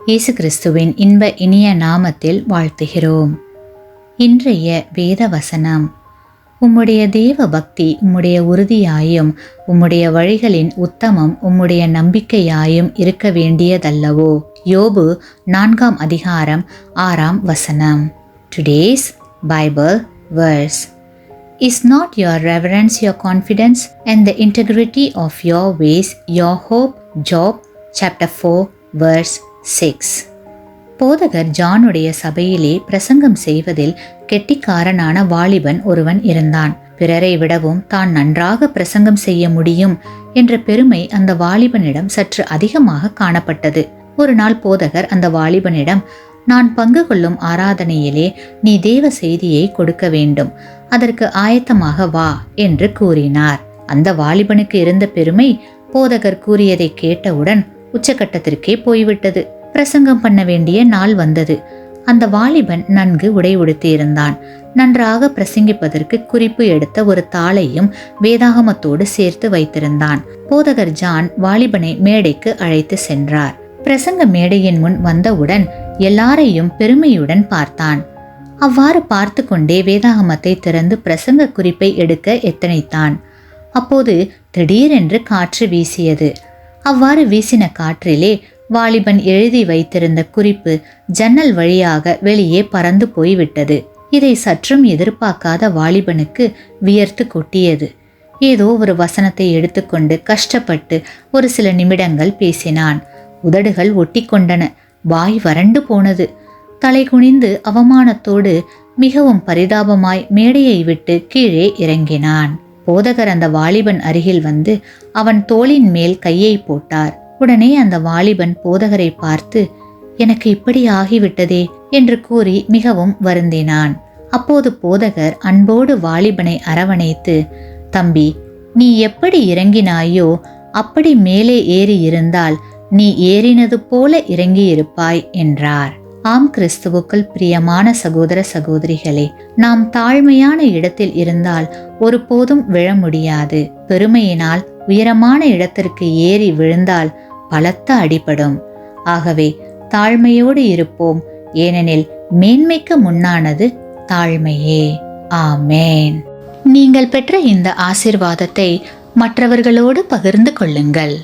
இயேசு கிறிஸ்துவின் இன்ப இனிய நாமத்தில் வாழ்த்துகிறோம். இன்றைய வேத வசனம்: உம்முடைய தேவ பக்தி உம்முடைய உறுதியாயும் உம்முடைய வழிகளின் உத்தமம் உம்முடைய நம்பிக்கையாயும் இருக்க வேண்டியதல்லவோ. யோபு 4 அதிகாரம் 6 Today's Bible verse: Is not your reverence your confidence, and the integrity of your ways your hope? Job chapter 4 verse 6. போதகர் ஜானுடைய சபையிலே பிரசங்கம் செய்வதில் கெட்டிக்காரனான வாலிபன் ஒருவன் இருந்தான். பிறரை விடவும் தான் நன்றாக பிரசங்கம் செய்ய முடியும் என்ற பெருமை அந்த வாலிபனிடம் சற்று அதிகமாக காணப்பட்டது. ஒரு நாள் போதகர் அந்த வாலிபனிடம், நான் பங்கு கொள்ளும் ஆராதனையிலே நீ தேவ செய்தியை கொடுக்க வேண்டும், அதற்கு ஆயத்தமாக வா என்று கூறினார். அந்த வாலிபனுக்கு இருந்த பெருமை போதகர் கூறியதை கேட்டவுடன் உச்சகட்டத்திற்கே போய்விட்டது. பிரசங்கம் பண்ண வேண்டிய நாள் வந்தது. அந்த வாலிபன் நன்கு உடை உடுத்தியிருந்தான். நன்றாக பிரசங்கிப்பதற்கு குறிப்பு எடுத்த ஒரு தாளையும் வேதாகமத்தோடு சேர்த்து வைத்திருந்தான். போதகர் ஜான் வாலிபனை மேடைக்கு அழைத்து சென்றார். பிரசங்க மேடையின் முன் வந்தவுடன் எல்லாரையும் பெருமையுடன் பார்த்தான். அவ்வாறு பார்த்து கொண்டே வேதாகமத்தை திறந்து பிரசங்க குறிப்பை எடுக்க எத்தனைத்தான். அப்போது திடீரென்று காற்று வீசியது. அவ்வாறு வீசின காற்றிலே வாலிபன் எழுதி வைத்திருந்த குறிப்பு ஜன்னல் வழியாக வெளியே பறந்து போய்விட்டது. இதை சற்றும் எதிர்பார்க்காத வாலிபனுக்கு வியர்த்து கொட்டியது. ஏதோ ஒரு வசனத்தை எடுத்துக்கொண்டு கஷ்டப்பட்டு ஒரு சில நிமிடங்கள் பேசினான். உதடுகள் ஒட்டி கொண்டன. வாய் வறண்டு போனது. தலை குனிந்து அவமானத்தோடு மிகவும் பரிதாபமாய் மேடையை விட்டு கீழே இறங்கினான். போதகர் அந்த வாலிபன் அருகில் வந்து அவன் தோளின் மேல் கையை போட்டார். உடனே அந்த வாலிபன் போதகரை பார்த்து, எனக்கு இப்படி ஆகிவிட்டதே என்று கூறி மிகவும் வருந்தினான். அப்போது போதகர் அன்போடு வாலிபனை அரவணைத்து, தம்பி, நீ எப்படி இறங்கினாயோ அப்படி மேலே ஏறி இருந்தால் நீ ஏறினது போல இறங்கியிருப்பாய் என்றார். ஆம், கிறிஸ்துவுக்குள் பிரியமான சகோதர சகோதரிகளே, நாம் தாழ்மையான இடத்தில் இருந்தால் ஒருபோதும் விழ முடியாது. பெருமையினால் உயரமான இடத்திற்கு ஏறி விழுந்தால் பலத்த அடிபடும். ஆகவே தாழ்மையோடு இருப்போம், ஏனெனில் மேன்மைக்கு முன்னானது தாழ்மையே. ஆமேன். நீங்கள் பெற்ற இந்த ஆசீர்வாதத்தை மற்றவர்களோடு பகிர்ந்து கொள்ளுங்கள்.